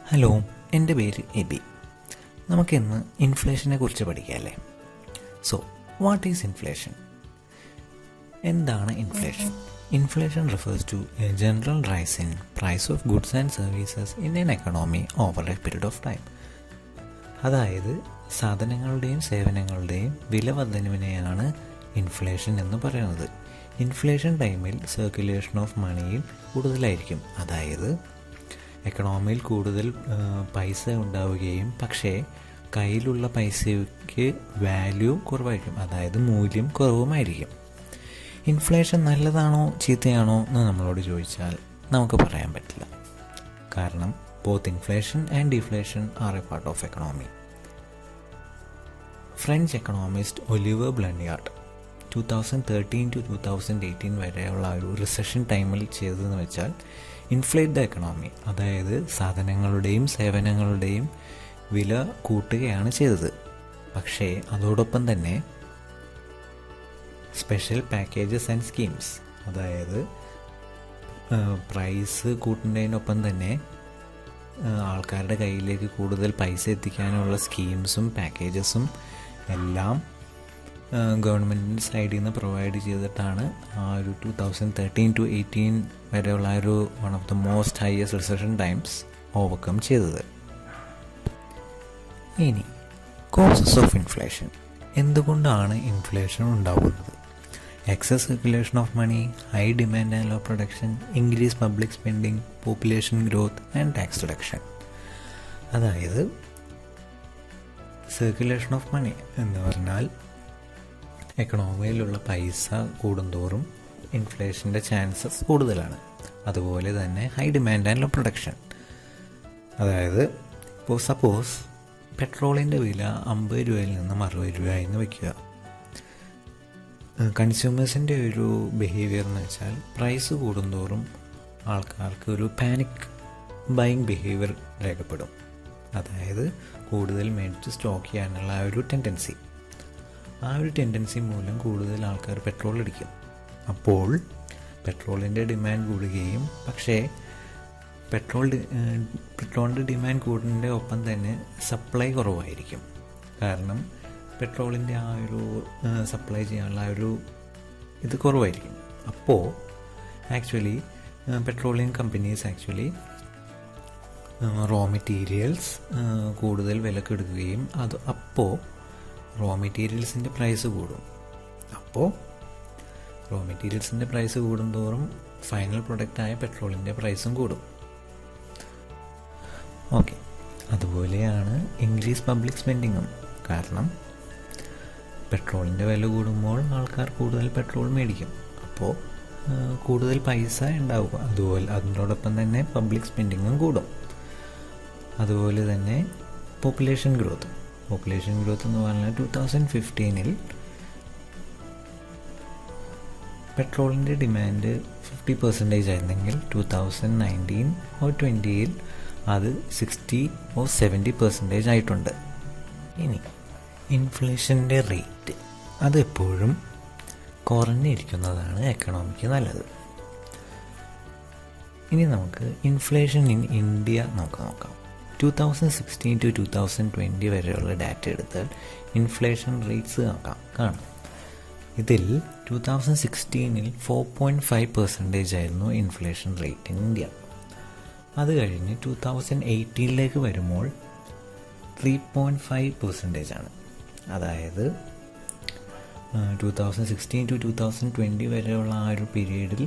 Hello, എൻ്റെ പേര് AB. നമുക്കിന്ന് ഇൻഫ്ലേഷനെ കുറിച്ച് പഠിക്കാമല്ലേ? So what is inflation? എന്താണ് inflation? Inflation refers to a general rise in price of goods and services in an economy over a period of time. അതായത് സാധനങ്ങളുടെയും സേവനങ്ങളുടെയും വില വർധനവിനെയാണ് ഇൻഫ്ലേഷൻ എന്ന് പറയുന്നത്. ഇൻഫ്ലേഷൻ ടൈമിൽ സർക്കുലേഷൻ ഓഫ് മണിയിൽ കൂടുതലായിരിക്കും. അതായത് എക്കണോമിയിൽ കൂടുതൽ പൈസ ഉണ്ടാവുകയും പക്ഷേ കയ്യിലുള്ള പൈസയ്ക്ക് വാല്യൂ കുറവായിരിക്കും, അതായത് മൂല്യം കുറവുമായിരിക്കും. ഇൻഫ്ലേഷൻ നല്ലതാണോ ചീത്തയാണോ എന്ന് നമ്മളോട് ചോദിച്ചാൽ നമുക്ക് പറയാൻ പറ്റില്ല. കാരണം both inflation and deflation are a part of economy. French economist Olivier Blanchard 2013 to 2018 വരെയുള്ള ഒരു റിസഷൻ ടൈമിൽ ചെയ്തതെന്ന് വെച്ചാൽ ഇൻഫ്ലേറ്റ് ദ എക്കണോമി, അതായത് സാധനങ്ങളുടെയും സേവനങ്ങളുടെയും വില കൂട്ടുകയാണ് ചെയ്തത്. പക്ഷേ അതോടൊപ്പം തന്നെ സ്പെഷ്യൽ പാക്കേജസ് ആൻഡ് സ്കീംസ്, അതായത് പ്രൈസ് കൂട്ടുന്നതിനൊപ്പം തന്നെ ആൾക്കാരുടെ കയ്യിലേക്ക് കൂടുതൽ പൈസ എത്തിക്കാനുള്ള സ്കീംസും പാക്കേജസും എല്ലാം ഗവൺമെൻറ്റിൻ്റെ സൈഡിൽ നിന്ന് പ്രൊവൈഡ് ചെയ്തിട്ടാണ് ആ ഒരു 2013 to 2018 വരെയുള്ള ഒരു one of the most highest recession times overcome ചെയ്തത്. ഇനി കോസസ് ഓഫ് ഇൻഫ്ലേഷൻ. എന്തുകൊണ്ടാണ് ഇൻഫ്ലേഷൻ ഉണ്ടാകുന്നത്? Excess circulation of money, high demand and low production, increase public spending, population growth and tax reduction. അതായത് സർക്കുലേഷൻ ഓഫ് മണി എന്ന് പറഞ്ഞാൽ എക്കണോമിയിലുള്ള പൈസ കൂടുന്തോറും ഇൻഫ്ലേഷൻ്റെ chances കൂടുതലാണ്. അതുപോലെ തന്നെ high demand and low production, അതായത് ഇപ്പോൾ സപ്പോസ് പെട്രോളിൻ്റെ വില 50 രൂപയിൽ നിന്നും 60 രൂപയെന്ന് വയ്ക്കുക. കൺസ്യൂമേഴ്സിൻ്റെ ഒരു ബിഹേവിയർ എന്ന് വെച്ചാൽ പ്രൈസ് കൂടുന്തോറും ആൾക്കാർക്ക് ഒരു പാനിക് ബൈയിങ് ബിഹേവിയർ രേഖപ്പെടും. അതായത് കൂടുതൽ മേടിച്ച് സ്റ്റോക്ക് ചെയ്യാനുള്ള ആ ഒരു ടെൻഡൻസി മൂലം കൂടുതൽ ആൾക്കാർ പെട്രോൾ അടിക്കും. അപ്പോൾ പെട്രോളിൻ്റെ ഡിമാൻഡ് കൂടുകയും പക്ഷേ പെട്രോളിൻ്റെ ഡിമാൻഡ് കൂടുന്നതിൻ്റെ ഒപ്പം തന്നെ സപ്ലൈ കുറവായിരിക്കും. കാരണം പെട്രോളിൻ്റെ ആ ഒരു സപ്ലൈ ചെയ്യാനുള്ള ആ ഒരു ഇത് കുറവായിരിക്കും. അപ്പോൾ actually petroleum companies raw materials കൂടുതൽ വിലക്ക് എടുക്കുകയും അപ്പോൾ റോ മെറ്റീരിയൽസിൻ്റെ പ്രൈസ് കൂടും. അപ്പോൾ റോ മെറ്റീരിയൽസിൻ്റെ പ്രൈസ് കൂടുന്തോറും ഫൈനൽ പ്രൊഡക്റ്റായ പെട്രോളിൻ്റെ പ്രൈസും കൂടും. ഓക്കെ, അതുപോലെയാണ് ഇൻക്രീസ് പബ്ലിക് സ്പെൻഡിങ്ങും. കാരണം പെട്രോളിൻ്റെ വില കൂടുമ്പോൾ ആൾക്കാർ കൂടുതൽ പെട്രോൾ മേടിക്കും, അപ്പോൾ കൂടുതൽ പൈസ ഉണ്ടാവുക. അതുപോലെ അതിനോടൊപ്പം തന്നെ പബ്ലിക് സ്പെൻഡിങ്ങും കൂടും. അതുപോലെ തന്നെ പോപ്പുലേഷൻ ഗ്രോത്ത് എന്ന് പറഞ്ഞാൽ 2015 പെട്രോളിൻ്റെ ഡിമാൻഡ് 50% ആയിരുന്നെങ്കിൽ 2019 or 2020 അത് 60 or 70% ആയിട്ടുണ്ട്. ഇനി ഇൻഫ്ലേഷൻ്റെ റേറ്റ് അതെപ്പോഴും കുറഞ്ഞിരിക്കുന്നതാണ് എക്കണോമിക്ക് നല്ലത്. ഇനി നമുക്ക് ഇൻഫ്ലേഷൻ ഇൻ ഇന്ത്യ നോക്കാം. 2016 to 2020 വരെയുള്ള ഡാറ്റ എടുത്താൽ ഇൻഫ്ലേഷൻ റേറ്റ്സ് കാണാം. ഇതിൽ 2016 4.5% ആയിരുന്നു ഇൻഫ്ലേഷൻ റേറ്റ് ഇൻ ഇന്ത്യ. അത് കഴിഞ്ഞ് 2018 വരുമ്പോൾ 3.5% ആണ്. അതായത് 2016 to 2020 വരെയുള്ള ആ ഒരു പീരീഡിൽ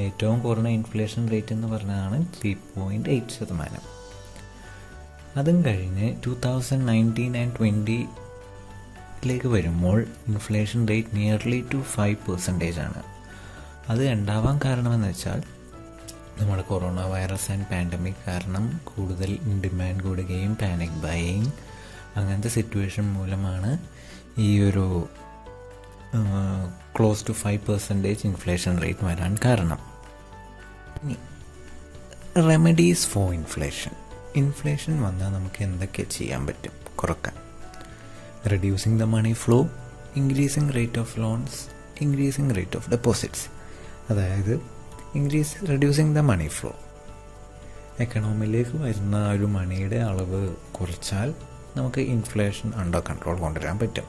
ഏറ്റവും കുറഞ്ഞ ഇൻഫ്ലേഷൻ റേറ്റ് എന്ന് പറഞ്ഞതാണ് 3.8%. അതും കഴിഞ്ഞ് 2019 and 2020 വരുമ്പോൾ ഇൻഫ്ലേഷൻ റേറ്റ് നിയർലി ടു 5% ആണ്. അത് ഉണ്ടാവാൻ കാരണമെന്ന് വെച്ചാൽ നമ്മുടെ കൊറോണ വൈറസ് ആൻഡ് പാൻഡമിക് കാരണം കൂടുതൽ ഡിമാൻഡ് കൂടുകയും പാനിക് ബൈയിങ് അങ്ങനത്തെ സിറ്റുവേഷൻ മൂലമാണ് ഈ ഒരു ക്ലോസ് ടു 5% ഇൻഫ്ലേഷൻ റേറ്റ് വരാൻ കാരണം. ഇനി റെമഡീസ് ഫോർ ഇൻഫ്ലേഷൻ വന്നാൽ നമുക്ക് എന്തൊക്കെ ചെയ്യാൻ പറ്റും കുറക്കാൻ? Reducing the money flow, increasing rate of loans, increasing rate of deposits. അതായത് റെഡ്യൂസിങ് ദ മണി ഫ്ലോ. എക്കണോമിയിലേക്ക് വരുന്ന ഒരു മണിയുടെ അളവ് കുറച്ചാൽ നമുക്ക് ഇൻഫ്ലേഷൻ അണ്ടർ കൺട്രോൾ കൊണ്ടുവരാൻ പറ്റും.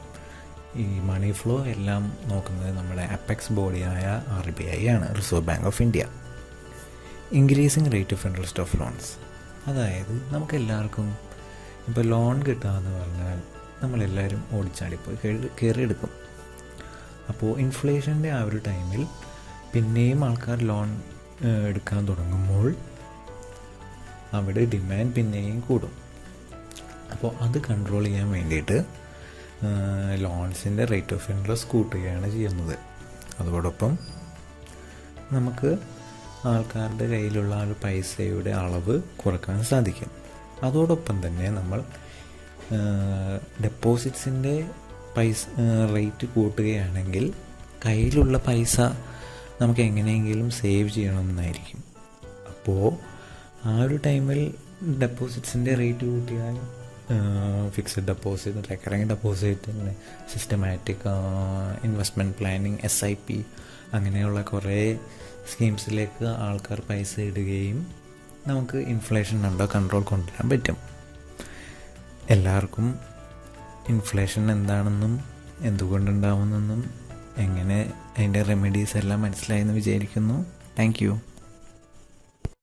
ഈ മണി ഫ്ലോ എല്ലാം നോക്കുന്നത് നമ്മുടെ അപ്പെക്സ് ബോഡിയായ RBI ആണ്, reserve bank of India. Increasing rate of interest of loans, അതായത് നമുക്കെല്ലാവർക്കും ഇപ്പോൾ ലോൺ കിട്ടാമെന്ന് പറഞ്ഞാൽ നമ്മളെല്ലാവരും ഓടിച്ചാടിപ്പോയി കയറിയെടുക്കും. അപ്പോൾ ഇൻഫ്ലേഷൻ്റെ ആ ഒരു ടൈമിൽ പിന്നെയും ആൾക്കാർ ലോൺ എടുക്കാൻ തുടങ്ങുമ്പോൾ അവിടെ ഡിമാൻഡ് പിന്നെയും കൂടും. അപ്പോൾ അത് കൺട്രോൾ ചെയ്യാൻ വേണ്ടിയിട്ട് ലോൺസിൻ്റെ റേറ്റ് ഓഫ് ഇൻട്രസ്റ്റ് കൂട്ടുകയാണ് ചെയ്യുന്നത്. അതോടൊപ്പം നമുക്ക് ആൾക്കാരുടെ കയ്യിലുള്ള ആ ഒരു പൈസയുടെ അളവ് കുറക്കാൻ സാധിക്കും. അതോടൊപ്പം തന്നെ നമ്മൾ ഡെപ്പോസിറ്റ്സിൻ്റെ റേറ്റ് കൂട്ടുകയാണെങ്കിൽ കയ്യിലുള്ള പൈസ നമുക്ക് എങ്ങനെയെങ്കിലും സേവ് ചെയ്യണമെന്നായിരിക്കും. അപ്പോൾ ആ ഒരു ടൈമിൽ ഡെപ്പോസിറ്റ്സിൻ്റെ റേറ്റ് കൂട്ടിയാൽ fixed deposit, recurring deposit, systematic investment planning, SIP അങ്ങനെയുള്ള കുറേ സ്കീംസിലേക്ക് ആൾക്കാർ പൈസ ഇടുകയും നമുക്ക് ഇൻഫ്ലേഷൻ അണ്ടർ കൺട്രോൾ കൊണ്ടുവരാൻ പറ്റും. എല്ലാവർക്കും ഇൻഫ്ലേഷൻ എന്താണെന്നും എന്തുകൊണ്ടുണ്ടാവുന്നെന്നും എങ്ങനെ അതിൻ്റെ റെമഡീസ് എല്ലാം മനസ്സിലായെന്ന് വിചാരിക്കുന്നു. Thank you.